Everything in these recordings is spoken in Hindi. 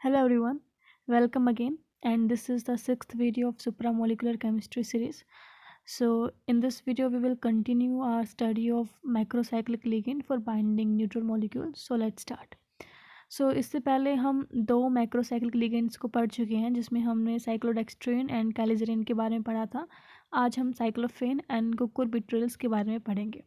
Hello everyone, welcome again, and this is the sixth video of supramolecular chemistry series. So in this video we will continue our study of macrocyclic ligand for binding neutral molecules. So let's start. इससे पहले हम दो मैक्रोसाइक्लिक लिगेंड्स को पढ़ चुके हैं जिसमें हमने साइक्लोडेक्स्ट्रिन एंड कैलिजरिन के बारे में पढ़ा था। आज हम साइक्लोफेन एंड कुकुरबिट्रिल्स के बारे में पढ़ेंगे।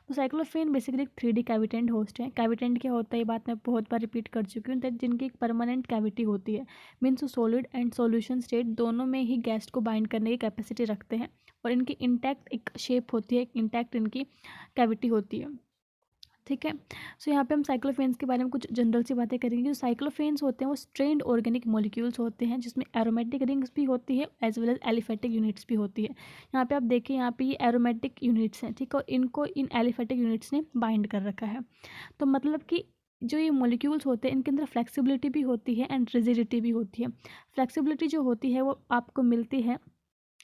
तो साइक्लोफेन बेसिकली एक 3D कैविटेंट होस्ट है। कैविटेंट क्या होता है ये बात मैं बहुत बार रिपीट कर चुकी हूँ, दैट जिनकी एक परमानेंट कैविटी होती है, means solid and solution state दोनों में ही गैस को बाइंड करने की कैपेसिटी रखते हैं और इनकी इंटैक्ट एक शेप होती है, एक इंटैक्ट इनकी कैविटी होती है। ठीक है। यहाँ पे हम साइक्लोफेन्स के बारे में कुछ जनरल सी बातें करेंगे। जो साइक्लोफेन्स होते हैं वो स्ट्रेन्ड ऑर्गेनिक मॉलिक्यूल्स होते हैं जिसमें एरोमेटिक रिंग्स भी होती है as well as aliphatic units भी होती है। यहाँ पे आप देखिए, यहाँ पे ये एरोमेटिक यूनिट्स हैं, ठीक है, और इनको इन एलिफेटिक यूनिट्स ने बाइंड कर रखा है। तो मतलब कि जो ये मॉलिक्यूल्स होते हैं इनके अंदर फ्लेक्सिबिलिटी भी होती है एंड रिजिडिटी भी होती है। फ्लेक्सिबिलिटी जो होती है वो आपको मिलती है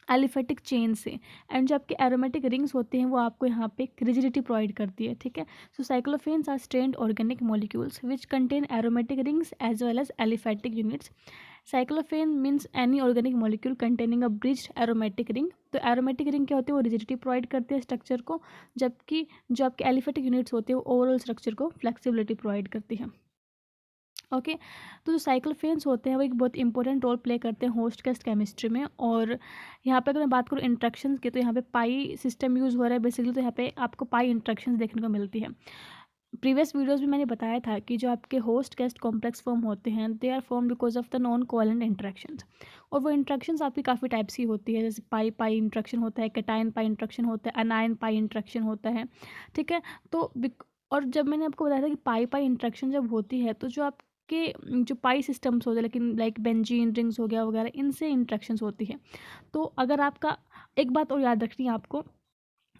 एलिफेटिक चेन से, एंड जो आपके एरोमेटिक रिंग्स होते हैं वो आपको यहाँ पे रिजिडिटी प्रोवाइड करती है। ठीक है। So cyclophanes are strained organic molecules which contain aromatic rings as well as aliphatic units. Cyclophane means any organic molecule containing a bridged aromatic ring. तो एरोमेटिक रिंग क्या होती है, वो रिजिडिटी प्रोवाइड करती है स्ट्रक्चर को, जबकि जो आपके एलिफेटिक यूनिट्स होते हैं वो ओवरऑल स्ट्रक्चर को फ्लेक्सिबिलिटी प्रोवाइड करती है। ओके। तो जो साइक्लोफेन्स होते हैं वो एक बहुत इंपॉर्टेंट रोल प्ले करते हैं होस्ट केस्ट केमिस्ट्री में। और यहाँ पे अगर मैं बात करूँ इंट्रैक्शंस की, तो यहाँ पे पाई सिस्टम यूज़ हो रहा है बेसिकली। तो यहाँ पे आपको पाई इंट्रैक्शंस देखने को मिलती है। प्रीवियस वीडियोस में मैंने बताया था कि जो आपके होस्ट केस्ट कॉम्प्लेक्स फॉर्म होते हैं they are form because of the non covalent interactions. और वो इंट्रैक्शंस आपकी काफ़ी टाइप्स की होती है, जैसे पाई पाई इंट्रैक्शन होता है, कैटायन पाई इंट्रैक्शन होता है, अनायन पाई इंट्रैक्शन होता है। ठीक है। तो और जब मैंने आपको बताया था कि पाई पाई इंट्रैक्शन जब होती है तो जो आपके जो पाई सिस्टम्स होते हैं, लेकिन लाइक बेंजीन रिंग्स हो गया वगैरह, इनसे इंट्रैक्शंस होती है। तो अगर आपका एक बात और याद रखनी है आपको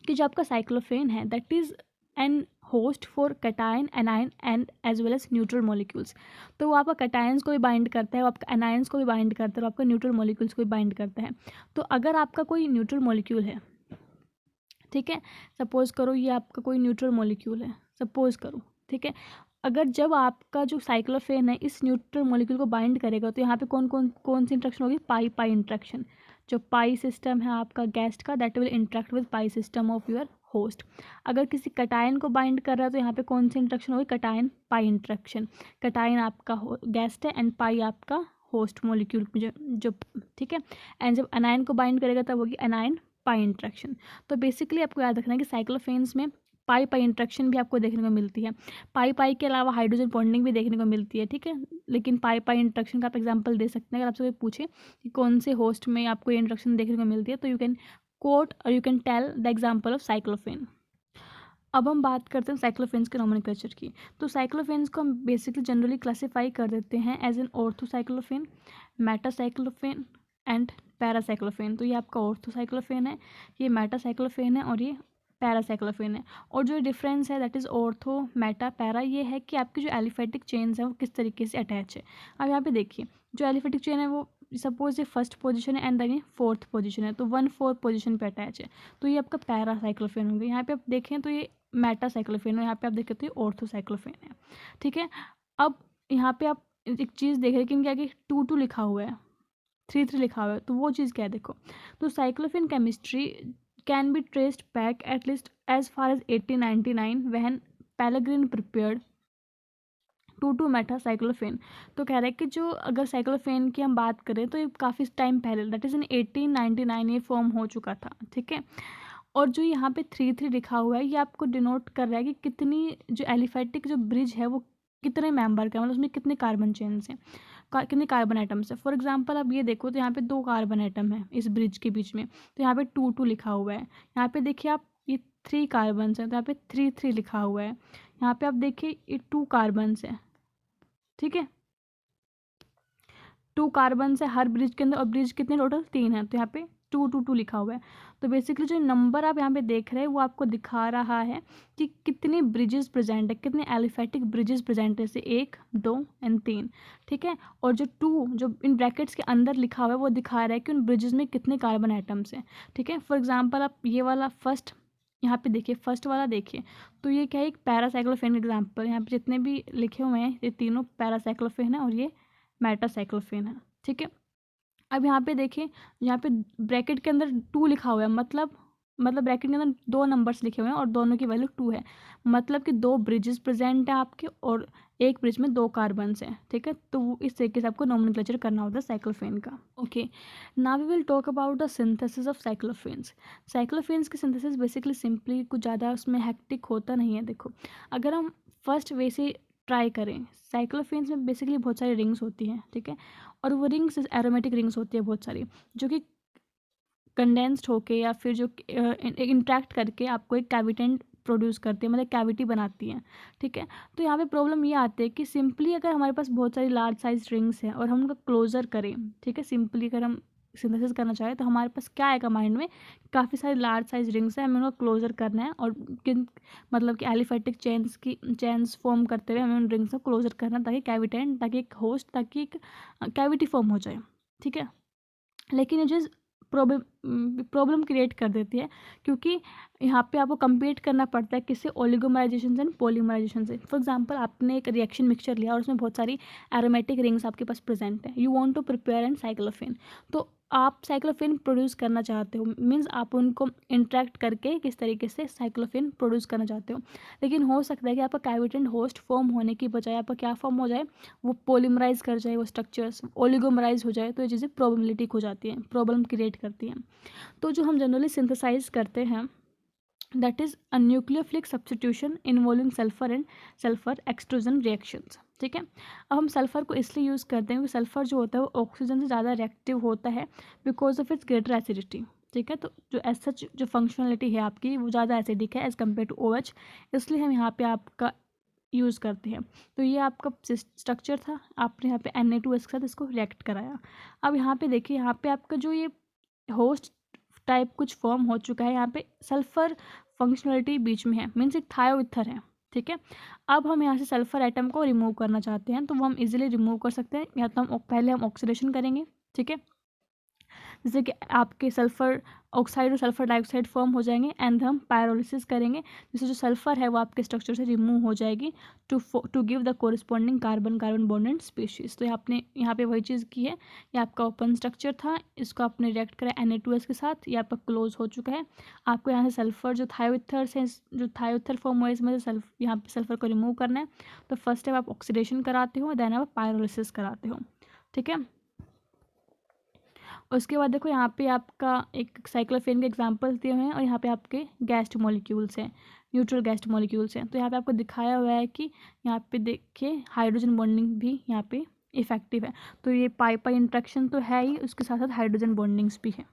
कि जो आपका साइक्लोफेन है that is an host for cation anion and as well as neutral molecules. तो वो आपका कैटायंस को भी बाइंड करता है, वो आपका एनायंस को भी बाइंड करता है और आपका न्यूट्रल मॉलिक्यूल्स को भी बाइंड करता है। तो अगर आपका कोई न्यूट्रल मॉलिक्यूल है, ठीक है, सपोज करो ये आपका कोई न्यूट्रल मॉलिक्यूल है, सपोज करो, ठीक है, अगर जब आपका जो साइक्लोफेन है इस न्यूट्रल मॉलिक्यूल को बाइंड करेगा तो यहाँ पे कौन सी इंट्रैक्शन होगी, पाई पाई इंट्रैक्शन। जो पाई सिस्टम है आपका गेस्ट का that will interact with pi system of your host. अगर किसी कटायन को बाइंड कर रहा है तो यहाँ पे कौन सी इंट्रैक्शन होगी, कटायन पाई इंट्रैक्शन। कटायन आपका गेस्ट है एंड पाई आपका होस्ट मॉलिक्यूल जो ठीक है। एंड जब अनायन को बाइंड करेगा तब होगी अनायन पाई इंट्रैक्शन। तो बेसिकली आपको याद रखना है कि साइक्लोफेन्स में पाई पाई इंट्रैक्शन भी आपको देखने को मिलती है। पाई पाई के अलावा हाइड्रोजन बॉन्डिंग भी देखने को मिलती है। ठीक है। लेकिन पाई पाई इंट्रैक्शन का आप एग्जांपल दे सकते हैं। अगर आपसे कोई पूछे कि कौन से होस्ट में आपको ये इंट्रैक्शन देखने को मिलती है तो यू कैन कोट और you can tell the example of cyclophane. अब हम बात करते हैं साइक्लोफेन्स के नोमेनक्लेचर की। तो साइक्लोफेन्स को हम बेसिकली जनरली क्लासीफाई कर देते हैं एज एन ऑर्थोसाइक्लोफेन, मेटासाइक्लोफेन एंड पैरासाइक्लोफेन। तो ये आपका ऑर्थोसाइक्लोफेन है, ये मेटासाइक्लोफेन है और ये पैरासाइक्लोफेन है। और जो डिफरेंस है that is ortho Meta para, ये है कि आपकी जो एलिफेटिक चेन्स हैं वो किस तरीके से अटैच है। अब यहाँ पे देखिए, जो एलिफेटिक चेन है वो सपोज ये फर्स्ट पोजीशन है एंड देन ये फोर्थ पोजीशन है, तो 1/4 पोजीशन पे अटैच है, तो ये आपका पैरासाइक्लोफेन होंगे। यहाँ पे आप देखें तो ये मेटासाइक्लोफेन है, यहाँ पे आप देखें तो ये ऑर्थोसाइक्लोफेन है। ठीक है। अब यहाँ पे आप एक चीज़ देख रहे हैं कि इनके आगे 2 लिखा हुआ है, 3 लिखा हुआ है, तो वो चीज़ क्या है देखो। तो cyclophane chemistry can be traced back at least as far as 1899 when Pellegrin prepared to metacyclophane. तो कह रहा है कि जो अगर साइक्लोफेन की हम बात करें तो ये काफ़ी टाइम पहले दैट इज़ इन 1899 ये फॉर्म हो चुका था। ठीक है। और जो यहाँ पे 3 लिखा हुआ है ये आपको डिनोट कर रहा है कि कितनी जो एलिफेटिक जो ब्रिज है वो कितने मेंबर का, मतलब उसमें कितने कार्बन चेन्स हैं, कितने कार्बन एटम्स है। फॉर एग्जांपल अब ये देखो तो यहाँ पे 2 कार्बन एटम है इस ब्रिज के बीच में, तो यहाँ पे 2 लिखा हुआ है। यहाँ पे देखिए आप ये 3 कार्बन्स हैं तो यहाँ पे 3 लिखा हुआ है। यहाँ पे आप देखिए ये 2 कार्बन्स है। ठीक है। 2 कार्बन है हर ब्रिज के अंदर, और ब्रिज कितने टोटल 3 है, तो यहाँ पे 2 लिखा हुआ है। तो बेसिकली जो नंबर आप यहाँ पे देख रहे हैं वो आपको दिखा रहा है कि कितने ब्रिजेस प्रेजेंट है, कितने एलिफेटिक ब्रिजेस प्रेजेंट है, जैसे 1 2 एंड 3। ठीक है। और जो 2 जो इन ब्रैकेट्स के अंदर लिखा हुआ है वो दिखा रहा है कि उन ब्रिजेस में कितने कार्बन आइटम्स हैं। ठीक है। फॉर एग्जाम्पल आप ये वाला फर्स्ट यहाँ पे देखिए, फर्स्ट वाला देखिए, तो ये क्या है, एक पैरासाइक्लोफेन एग्जाम्पल। यहाँ पे जितने भी लिखे हुए हैं ये तीनों पैरासाइक्लोफेन है और ये मेटासाइक्लोफेन है। ठीक है, अब यहाँ पे देखिए, यहाँ पे ब्रैकेट के अंदर 2 लिखा हुआ है, मतलब ब्रैकेट के अंदर 2 नंबर्स लिखे हुए हैं और दोनों की वैल्यू 2 है, मतलब कि 2 ब्रिजेस प्रेजेंट है आपके और एक ब्रिज में 2 कार्बन्स हैं। ठीक है, तो वो इस तरीके से आपको नोमेनक्लेचर करना होता है साइक्लोफेन का। Okay, now we will talk about the synthesis of cyclophanes. Cyclophanes की सिंथेसिस बेसिकली सिंपली, कुछ ज़्यादा उसमें हेक्टिक होता नहीं है। देखो, अगर हम फर्स्ट वे से ट्राई करें, साइक्लोफेन्स में बेसिकली बहुत सारी रिंग्स होती हैं। ठीक है, और वो रिंग्स एरोमेटिक रिंग्स होती है बहुत सारी, जो कि कंडेंस्ड होके या फिर जो इंट्रैक्ट करके आपको एक कैविटेंट प्रोड्यूस करती है, मतलब कैविटी बनाती हैं। ठीक है, तो यहाँ पे प्रॉब्लम ये आती है कि सिंपली अगर हमारे पास बहुत सारी लार्ज साइज रिंग्स हैं और हम उनका क्लोजर करें, ठीक है, सिंपली अगर हम सिंथेसिस करना चाहें तो हमारे पास क्या आएगा माइंड में, काफ़ी सारी लार्ज साइज रिंग्स हैं, हमें उनको क्लोजर करना है और किन मतलब कि एलिफेटिक चेन्स फॉर्म करते हुए हमें उन रिंग्स को क्लोजर करना है, ताकि कैविटेंट, ताकि एक होस्ट, ताकि एक कैविटी फॉर्म हो जाए। ठीक है, लेकिन ये चीज़ प्रॉब्लम क्रिएट कर देती है, क्योंकि यहाँ पे आपको कंपेट करना पड़ता है किससे, ओलिगोमराइजेशन से, पॉलीमराइजेशन से। फॉर एग्जांपल, आपने एक रिएक्शन मिक्सचर लिया और उसमें बहुत सारी एरोमेटिक रिंग्स आपके पास प्रेजेंट है, you want to prepare an cyclophane, तो आप साइक्लोफेन प्रोड्यूस करना चाहते हो, मीन्स आप उनको इंट्रैक्ट करके किस तरीके से साइक्लोफेन प्रोड्यूस करना चाहते हो। लेकिन हो सकता है कि आपका कैविटेंट होस्ट फॉर्म होने की बजाय आपका क्या फॉर्म हो जाए, वो पॉलीमराइज कर जाए, वो स्ट्रक्चर्स ओलिगोमराइज हो जाए, तो ये चीज़ें प्रॉब्लमेटिक हो जाती हैं, प्रॉब्लम क्रिएट करती हैं। तो जो हम जनरली सिंथेसाइज करते हैं, that is a nucleophilic substitution involving sulphur and sulphur extrusion reactions. ठीक है, अब हम सल्फ़र को इसलिए यूज़ करते हैं क्योंकि सल्फ़र जो होता है वो ऑक्सीजन से ज़्यादा रिएक्टिव होता है because of its greater acidity. ठीक है, तो जो एज सच जो फंक्शनलिटी है आपकी वो ज़्यादा एसिडिक है एज़ कम्पेयर टू OH, इसलिए हम यहाँ पे आपका यूज़ करते हैं। तो ये आपका स्ट्रक्चर था, आपने यहाँ पे Na2S के साथ इसको रिएक्ट कराया। अब यहाँ पे देखिए, यहाँ पे आपका जो ये होस्ट टाइप कुछ फॉर्म हो चुका है, यहाँ पे सल्फर फंक्शनलिटी बीच में है, मीन्स एक थायोइथर है। ठीक है, अब हम यहाँ से सल्फर एटम को रिमूव करना चाहते हैं, तो वो हम इजीली रिमूव कर सकते हैं, या तो हम पहले हम ऑक्सीडेशन करेंगे। ठीक है, जैसे कि आपके सल्फर ऑक्साइड और सल्फर डाइऑक्साइड फॉर्म हो जाएंगे, एंड हम पायरोलिसिस करेंगे, जिससे जो सल्फर है वो आपके स्ट्रक्चर से रिमूव हो जाएगी to give the corresponding carbon carbon bonded species. तो आपने यहाँ पे वही चीज़ की है, ये आपका ओपन स्ट्रक्चर था, इसको आपने रिएक्ट करा Na2S के साथ, ये आपका क्लोज हो चुका है। आपको यहाँ से सल्फर जो थायोइथर से जो थायोइथर फॉर्म हुआ है, इसमें से यहाँ पे सल्फर को रिमूव करना है। तो फर्स्ट टाइम आप ऑक्सीडेशन कराते हो, देन आप पायरोलिसिस कराते हो। ठीक है, उसके बाद देखो यहाँ पे आपका एक साइक्लोफेन के एग्जांपल्स दिए हुए हैं और यहाँ पे आपके गैस्ड मॉलिक्यूल्स हैं, न्यूट्रल गैस्ड मॉलिक्यूल्स हैं। तो यहाँ पे आपको दिखाया हुआ है कि यहाँ पे देखिए हाइड्रोजन बॉन्डिंग भी यहाँ पे इफेक्टिव है। तो ये पाई पाई इंट्रैक्शन तो है ही, उसके साथ साथ हाइड्रोजन बॉन्डिंग्स भी है।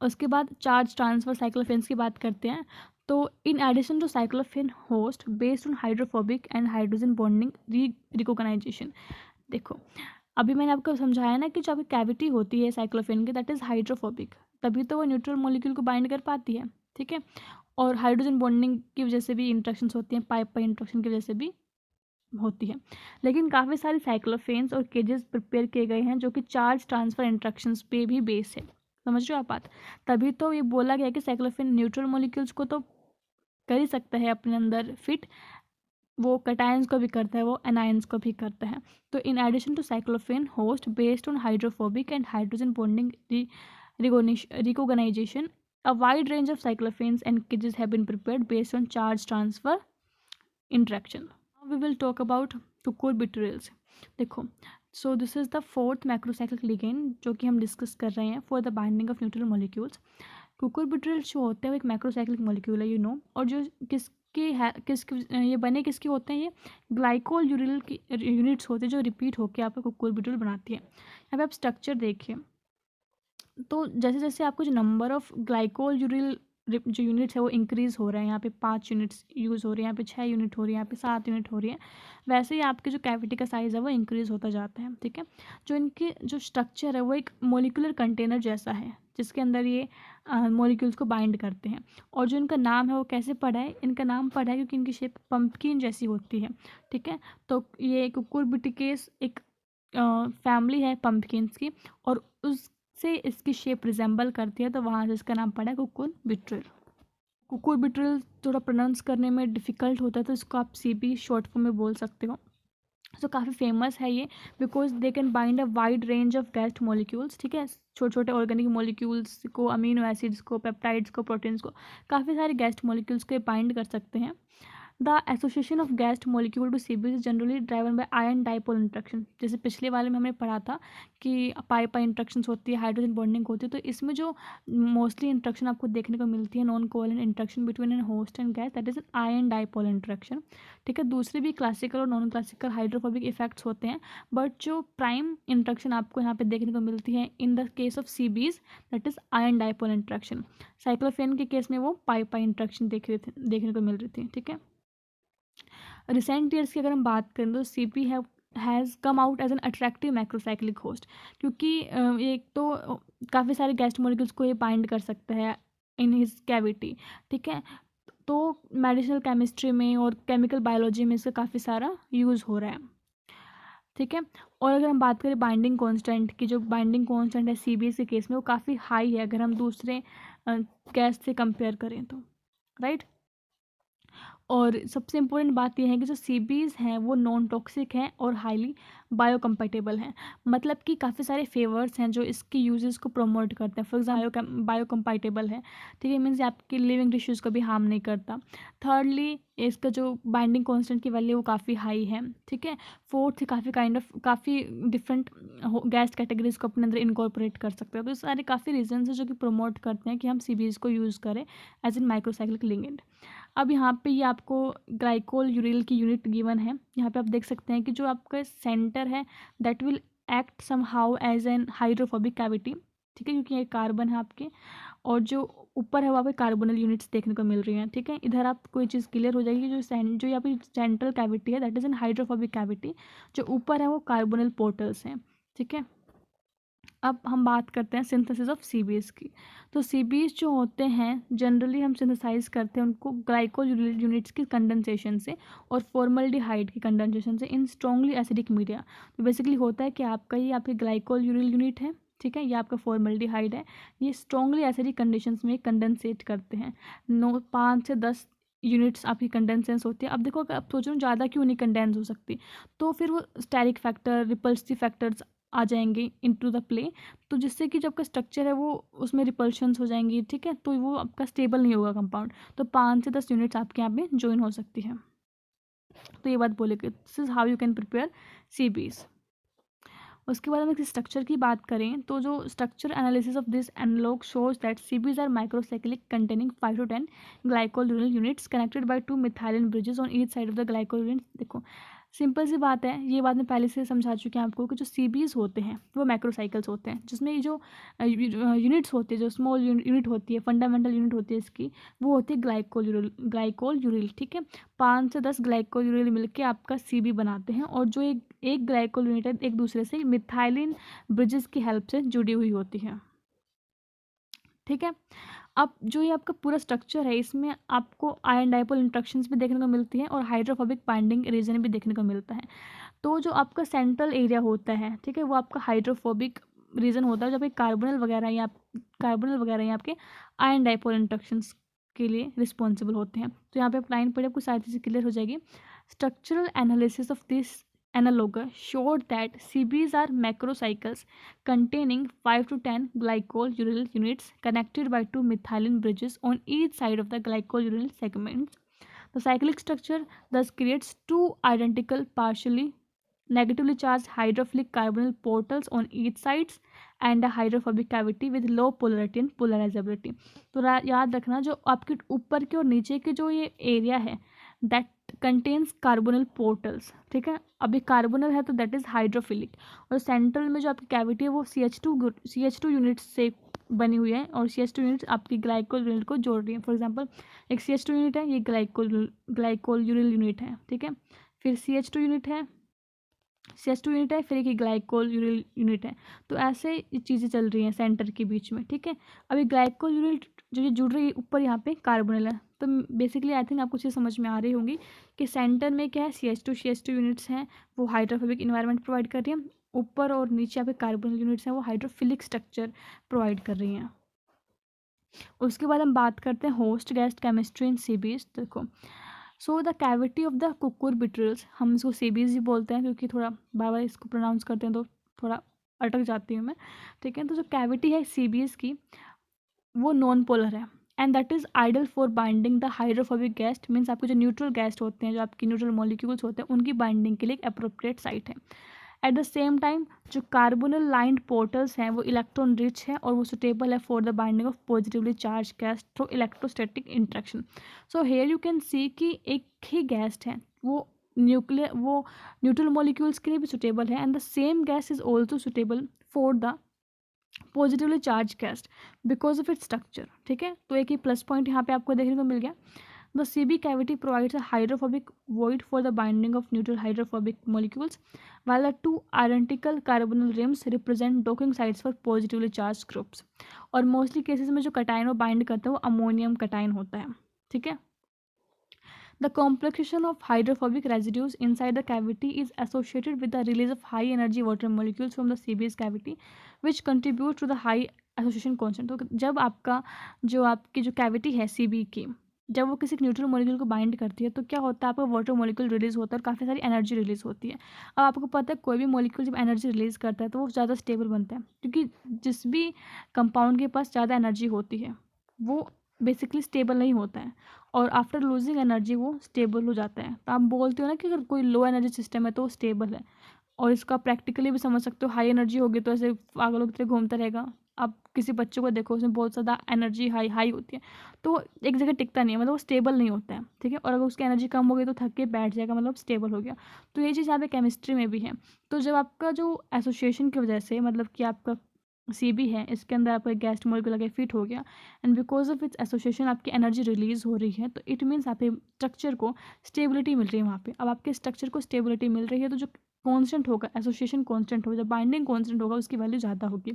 उसके बाद चार्ज ट्रांसफर साइक्लोफेन्स की बात करते हैं। तो in addition to cyclophane host based on hydrophobic and hydrogen bonding recognization. देखो, अभी मैंने आपको समझाया ना कि जो आपकी कैविटी होती है साइक्लोफेन की, दैट इज़ हाइड्रोफोबिक, तभी तो वो न्यूट्रल मॉलिक्यूल को बाइंड कर पाती है। ठीक है, और हाइड्रोजन बॉन्डिंग की वजह से भी इंट्रैक्शंस होती हैं, पाइप पाई इंट्रैक्शन की वजह से भी होती है। लेकिन काफ़ी सारी साइक्लोफेन्स और केजेस प्रिपेयर किए गए हैं जो कि चार्ज ट्रांसफर इंट्रैक्शंस पे भी बेस है। समझ रहे हो आप बात, तभी तो ये बोला गया कि साइक्लोफेन न्यूट्रल मॉलिक्यूल्स को तो कर ही सकता है अपने अंदर फिट, वो कटायंस को भी करता है, वो एनायंस को भी करता है। तो in addition to cyclophane host based on hydrophobic and hydrogen bonding recognization, a wide range of cyclophanes and cages have been prepared based on charge transfer interaction. Now we will talk about cucurbitryls. देखो, so this is the fourth macrocyclic ligand जो कि हम डिस्कस कर रहे हैं for the binding of neutral molecules. cucurbitryls जो होते हैं वो एक मैक्रोसाइक्लिक मॉलिक्यूल है, यू नो, और जो ये बने किसके होते हैं, ये ग्लाइकोल यूरिल की यूनिट्स होते हैं जो रिपीट होकर आपका कुकुरबिट्रिल बनाती है। यहाँ पे आप स्ट्रक्चर देखिए, तो जैसे जैसे आपको जो नंबर ऑफ ग्लाइकोल यूरिल जो यूनिट्स है वो इंक्रीज़ हो रहा है, यहाँ पे 5 यूनिट्स यूज़ हो रही है, यहाँ पे 6 यूनिट हो रही है, यहाँ पे 7 यूनिट हो रही है, वैसे ही आपके जो कैविटी का साइज़ है वो इंक्रीज़ होता जाता है। ठीक है, जो इनके जो स्ट्रक्चर है वो एक मोलिकुलर कंटेनर जैसा है, जिसके अंदर ये मॉलिक्यूल्स को बाइंड करते हैं। और जो इनका नाम है वो कैसे पड़ा है, इनका नाम पड़ा है क्योंकि इनकी शेप पंपकिन जैसी होती है। ठीक है, तो ये कुकुरबिटेकेस एक फैमिली है पंपकिन्स की, और उससे इसकी शेप रिजेंबल करती है, तो वहाँ से इसका नाम पड़ा है कुकुरबिट्रिल। कुकुरबिट्रिल थोड़ा प्रोनाउंस करने में डिफ़िकल्ट होता है, तो इसको आप CB शॉर्ट फॉर्म में बोल सकते हो। सो काफ़ी फेमस है ये, because they can bind a wide range of gas molecules, ठीक है, छोटे छोटे ऑर्गेनिक मॉलिक्यूल्स को, अमीनो एसिड्स को, पेप्टाइड्स को, प्रोटीन्स को, काफ़ी सारे गैस मॉलिक्यूल्स को बाइंड कर सकते हैं। The association of guest molecule to CBs is generally driven by ion dipole interaction. जैसे पिछले वाले में हमने पढ़ा था कि पाई पाई इंट्रैक्शंस होती है, हाइड्रोजन बॉन्डिंग होती है, तो इसमें जो मोस्टली इंट्रैक्शन आपको देखने को मिलती है non covalent interaction between an host and guest, that is an ion dipole interaction, ठीक है। दूसरे भी क्लासिकल और नॉन क्लासिकल हाइड्रोफोबिक इफेक्ट्स होते हैं, बट जो प्राइम इंट्रैक्शन आपको यहाँ पे देखने को मिलती है in the case of CBs, that is ion dipole interaction. Cyclophane के केस में वो पाई पाई इंट्रैक्शन देखने को मिल रही थी, ठीक है। रिसेंट ईयर्स की अगर हम बात करें तो C P has come out as an attractive macrocyclic host, क्योंकि एक तो काफ़ी सारे गैस मॉलिक्यूल्स को ये बाइंड कर सकता है इन हिज कैविटी, ठीक है। तो मेडिसिनल केमिस्ट्री में और केमिकल बायोलॉजी में इसका काफ़ी सारा यूज़ हो रहा है, ठीक है। और अगर हम बात करें बाइंडिंग कांस्टेंट की, जो बाइंडिंग कांस्टेंट है सी बी एस के केस में वो काफ़ी हाई है अगर हम दूसरे गैस से कंपेयर करें तो, राइट। और सबसे इम्पोर्टेंट बात यह है कि जो सीबीज हैं वो नॉन टॉक्सिक हैं और हाईली बायोकम्पैटिबल हैं, मतलब कि काफ़ी सारे फेवर्स हैं जो इसके यूजेस को प्रमोट करते हैं। फॉर एग्जाम्पल बायोकम्पैटिबल है, ठीक है, मीन्स आपके लिविंग टिश्यूज़ को भी हार्म नहीं करता। थर्डली इसका जो बाइंडिंग कॉन्स्टेंट की वैल्यू वो काफ़ी हाई है, ठीक है। फोर्थ, काफ़ी डिफरेंट गैस कैटेगरीज को अपने अंदर इनकॉर्पोरेट कर सकते हैं। तो इस सारे काफ़ी रीजन है जो कि प्रमोट करते हैं कि हम सीबीज को यूज़ करें एज एन माइक्रोसाइक्लिक लिगेंड। अब यहाँ पे ये आपको ग्लाइकोल यूरिल की यूनिट गिवन है, यहाँ पे आप देख सकते हैं कि जो आपका सेंटर है that will act somehow as an hydrophobic cavity, ठीक है, क्योंकि ये कार्बन है आपके, और जो ऊपर है वहाँ पे कार्बोनल यूनिट्स देखने को मिल रही हैं, ठीक है। इधर आप कोई चीज़ क्लियर हो जाएगी, जो यहाँ पे सेंट्रल कैविटी है that is N hydrophobic cavity, जो ऊपर है वो कार्बोनल पोर्टल्स हैं, ठीक है। अब हम बात करते हैं सिंथेसिस ऑफ सीबीज की। तो सीबीज जो होते हैं जनरली हम सिंथेसाइज करते हैं उनको ग्लाइकोल यूनिट्स की कंडेंसेशन से और फॉर्मल्डिहाइड की कंडेंसेशन से इन स्ट्रॉन्गली एसिडिक मीडिया। तो बेसिकली होता है कि आपका ये आपकी ग्लाइकोल यूनिट है, ठीक है, ये आपका फॉर्मल्डिहाइड है, ये स्ट्रॉन्गली एसिडिक कंडीशंस में कंडेंसेट करते हैं। 5 से 10 यूनिट्स आपकी कंडेंसेंस होती है। अब देखो, अगर आप सोच रहे हो ज़्यादा क्यों नहीं कंडेंस हो सकती, तो फिर वो स्टेरिक फैक्टर, रिपल्सिव फैक्टर्स आ जाएंगे इनटू द प्ले, तो जिससे कि जो आपका स्ट्रक्चर है वो उसमें रिपल्शंस हो जाएंगी, ठीक है, तो वो आपका स्टेबल नहीं होगा कंपाउंड। तो 5 से 10 यूनिट्स आपके यहाँ पे ज्वाइन हो सकती है। तो ये बात बोले कि this is how you can prepare CBs. उसके बाद हम इसके स्ट्रक्चर की बात करें तो जो structure analysis of this analog shows that CBs are microcyclic containing 5 to 10 glycol units connected by 2 methylene bridges on each side of the glycol unit. देखो सिंपल सी बात है, ये बात मैं पहले से समझा चुकी हूँ आपको कि जो सीबीज होते हैं वो मैक्रोसाइकिल्स होते हैं, जिसमें जो यूनिट्स होती है, जो स्मॉल यूनिट होती है, फंडामेंटल यूनिट होती है इसकी, वो होती है ग्लाइकोल यूरिल, ठीक है। 5 से 10 ग्लाइकोल यूरिल मिलकर आपका सीबी बनाते हैं, और जो एक ग्लाइकोल यूनिट है एक दूसरे से मिथाइलिन ब्रिजेस की हेल्प से जुड़ी हुई होती है, ठीक है। अब जो ये आपका पूरा स्ट्रक्चर है इसमें आपको आयन डाइपोल इंट्रैक्शंस भी देखने को मिलती हैं और हाइड्रोफोबिक बाइंडिंग रीजन भी देखने को मिलता है। तो जो आपका सेंट्रल एरिया होता है, ठीक है, वो आपका हाइड्रोफोबिक रीजन होता है, जब कार्बोनल वगैरह या आपके आयन डाइपोल इंट्रैक्शंस के लिए रिस्पॉन्सिबल होते हैं। तो यहाँ पे आप लाइन पढ़े आपको सारी चीज़ें क्लियर हो जाएगी। Structural analysis of this analogue showed that CBs are macrocycles containing 5 to 10 glycol uryl units connected by 2 methylene bridges on each side of the glycol uryl segments. The cyclic structure thus creates two identical partially negatively charged hydrophilic carbonyl portals on each sides and a hydrophobic cavity with low polarity and polarizability. तो याद रखना जो आपके ऊपर के और नीचे के जो ये एरिया है दैट कंटेन्स कार्बोनल पोर्टल्स, ठीक है। अभी कार्बोनल है तो दैट इज हाइड्रोफिलिक, और सेंट्रल में जो आपकी कैविटी है वो CH2 यूनिट्स से बनी हुई है, और CH2 यूनिट्स आपकी ग्लाइकोल यूनिट को जोड़ रही है। फॉर एग्जांपल एक CH2 यूनिट है, ये ग्लाइकोल यूरिल यूनिट है, ठीक है। फिर CH2 यूनिट है, CH2 यूनिट है, फिर एक ग्लाइकोल यूरिल यूनिट है। तो ऐसे चीज़ें चल रही हैं सेंटर के बीच में, ठीक है। अभी ग्लाइकोल यूनिट जो ये जुड़ रही है ऊपर यहाँ पे कार्बोनल है, तो बेसिकली आई थिंक आपको चीज़ समझ में आ रही होंगी कि सेंटर में क्या है, CH2 यूनिट्स हैं, वो हाइड्रोफोबिक इन्वायरमेंट प्रोवाइड कर रही हैं, ऊपर और नीचे यहाँ पे कार्बोनल यूनिट्स हैं वो हाइड्रोफिलिक स्ट्रक्चर प्रोवाइड कर रही हैं। उसके बाद हम बात करते हैं host guest chemistry in CBs. देखो so the cavity of the cucurbiturils, हम इसको सीबीज ही बोलते हैं क्योंकि थोड़ा बार बार इसको प्रोनाउंस करते हैं तो थोड़ा अटक जाती हूँ मैं, ठीक है। तो जो कैविटी है सीबीज की वो नॉन पोलर है and that is ideal for binding the hydrophobic guest, means आपके जो न्यूट्रल गैस होते हैं, जो आपकी न्यूट्रल मॉलिक्यूल्स होते हैं, उनकी बाइंडिंग के लिए एक अप्रोप्रिएट साइट है। एट द सेम टाइम जो कार्बोनल लाइंड पोर्टल्स हैं वो इलेक्ट्रॉन रिच है और वो सुटेबल है for the binding of positively charge gas through electrostatic interaction. So here you can see कि एक ही गैस है वो न्यूट्रल मॉलिक्यूल्स के लिए भी सुटेबल है and the same gas is also suitable for the positively charge gas because of its structure, ठीक है। तो एक ही प्लस पॉइंट यहाँ पे आपको देखने को मिल गया। The CB cavity provides a hydrophobic void for the binding of neutral hydrophobic molecules, while the two identical carbonyl rims represent docking sites for positively charged groups. और मोस्टली केसेस में जो कटाइन वो बाइंड करता है वो अमोनियम कटाइन होता है, ठीक है। The complexation of hydrophobic residues inside the cavity is associated with the release of high energy water molecules from the CB's cavity, which contributes to the high association constant. तो जब आपकी जो कैविटी है CB की, जब वो किसी न्यूट्रल मॉलिक्यूल को बाइंड करती है तो क्या होता है, आपका वाटर मॉलिक्यूल रिलीज होता है और काफ़ी सारी एनर्जी रिलीज होती है। अब आपको पता है कोई भी मॉलिक्यूल जब एनर्जी रिलीज करता है तो वो ज़्यादा स्टेबल बनता है, क्योंकि जिस भी कंपाउंड के पास ज़्यादा एनर्जी होती है वो बेसिकली स्टेबल नहीं होता है और आफ्टर लूजिंग एनर्जी वो स्टेबल हो जाता है। तो आप बोलते हो ना कि अगर कोई लो एनर्जी सिस्टम है तो वो स्टेबल है, और इसका प्रैक्टिकली भी समझ सकते हो, हाई एनर्जी होगी तो ऐसे पागलों की तरह घूमता रहेगा। आप किसी बच्चे को देखो उसमें बहुत ज़्यादा एनर्जी हाई होती है तो वो एक जगह टिकता नहीं है, मतलब वो स्टेबल नहीं होता है, ठीक है। और अगर उसकी एनर्जी कम हो गई तो थक के बैठ जाएगा, मतलब स्टेबल हो गया। तो ये चीज़ यहाँ पे केमिस्ट्री में भी है। तो जब आपका जो एसोसिएशन की वजह से, मतलब कि आपका CB है, इसके अंदर आपका गैस मॉलिक्यूल लगे फिट हो गया and because of its association आपकी एनर्जी रिलीज हो रही है, तो इट मीन्स आपके स्ट्रक्चर को स्टेबिलिटी मिल रही है वहाँ पे। अब आपके स्ट्रक्चर को स्टेबिलिटी मिल रही है तो जो कांस्टेंट होगा, एसोसिएशन कांस्टेंट होगा, जब बाइंडिंग कांस्टेंट होगा उसकी वैल्यू ज़्यादा होगी,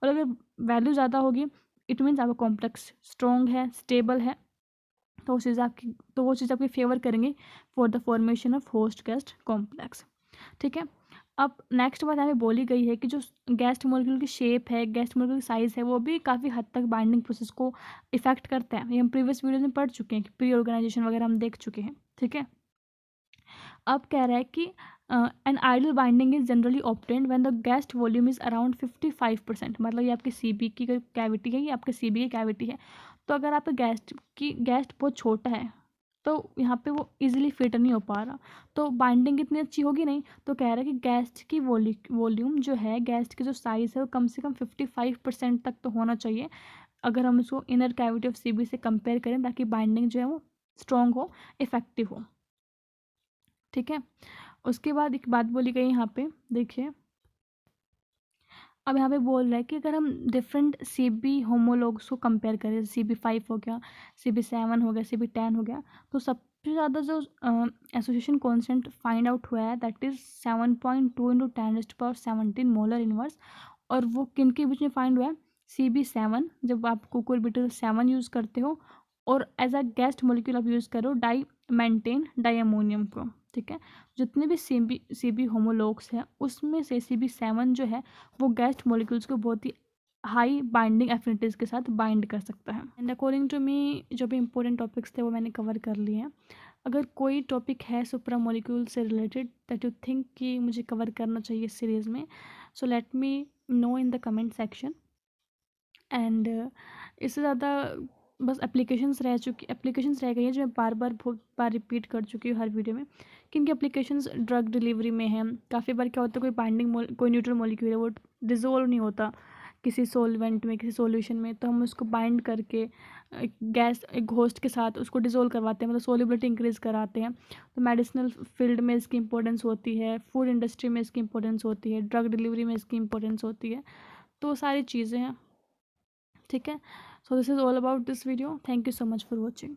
और अगर वैल्यू ज़्यादा होगी इट मीन्स आपका कॉम्प्लेक्स स्ट्रॉन्ग है, स्टेबल है, तो वो चीज़ आपकी फेवर करेंगे for the formation of host gas complex, ठीक है। अब नेक्स्ट बात हमें बोली गई है कि जो गैस मॉलिक्यूल की शेप है, गैस मॉलिक्यूल की साइज़ है, वो भी काफ़ी हद तक बाइंडिंग प्रोसेस को इफेक्ट करता है। ये हम प्रीवियस वीडियो में पढ़ चुके हैं कि प्री ऑर्गेनाइजेशन वगैरह हम देख चुके हैं, ठीक है। अब कह रहा है कि an ideal binding is generally obtained when the guest volume is around 55%, मतलब ये आपकी CB की कैविटी है, ये आपके CB की कैविटी है। तो अगर आपका गैस बहुत छोटा है तो यहाँ पे वो इजीली फिट नहीं हो पा रहा, तो बाइंडिंग इतनी अच्छी होगी नहीं। तो कह रहा है कि गैस की वॉल्यूम जो है, गैस की जो साइज़ है वो कम से कम 55% तक तो होना चाहिए अगर हम इसको इनर कैविटी ऑफ CB से कंपेयर करें, ताकि बाइंडिंग जो है वो स्ट्रॉन्ग हो, इफेक्टिव हो, ठीक है। उसके बाद एक बात बोली गई यहाँ पे, देखिए अब यहाँ पे बोल रहा है कि अगर हम डिफरेंट CB होमोलॉग्स को कंपेयर करें, जैसे CB5 हो गया, CB7 हो गया, CB10 हो गया, तो सबसे ज़्यादा जो एसोसिएशन कॉन्स्टेंट फाइंड आउट हुआ है दैट इज़ 7.2 × 10⁻17 मोलर इनवर्स। और वो किन के बीच में फाइंड हुआ है, CB7 जब आप कुकुरबिटल 7 यूज़ करते हो और एज अ गैस मॉलिक्यूल आप यूज़ करो डाइमेंटेन डाइअमोनियम को, ठीक है। जितने भी CB होमोलॉग्स हैं उसमें से CB7 जो है वो गैस मॉलिक्यूल्स को बहुत ही हाई बाइंडिंग एफिनिटीज़ के साथ बाइंड कर सकता है। एंड अकॉर्डिंग टू मी जो भी इंपॉर्टेंट टॉपिक्स थे वो मैंने कवर कर लिए हैं। अगर कोई टॉपिक है सुप्रा मॉलिक्यूल से रिलेटेड दैट यू थिंक कि मुझे कवर करना चाहिए इस सीरीज़ में, so let me know in the comment section. And इससे ज़्यादा बस एप्लीकेशंस रह गई हैं जो मैं बहुत बार रिपीट कर चुकी हूँ हर वीडियो में, कि इनकी एप्लीकेशंस ड्रग डिलीवरी में है। काफ़ी बार क्या होता है, कोई न्यूट्रल मॉलिक्यूल है वो डिज़ोल्व नहीं होता किसी सॉल्वेंट में, किसी सॉल्यूशन में, तो हम उसको बाइंड करके एक घोस्ट के साथ उसको डिज़ोल्व करवाते हैं, मतलब सोल्युबिलिटी इंक्रीज़ कराते हैं। तो मेडिसिनल फील्ड में इसकी इंपॉर्टेंस होती है, फूड इंडस्ट्री में इसकी इंपॉर्टेंस होती है, ड्रग डिलीवरी में इसकी इंपॉर्टेंस होती है, तो सारी चीज़ें हैं, ठीक है। So this is all about this video. Thank you so much for watching.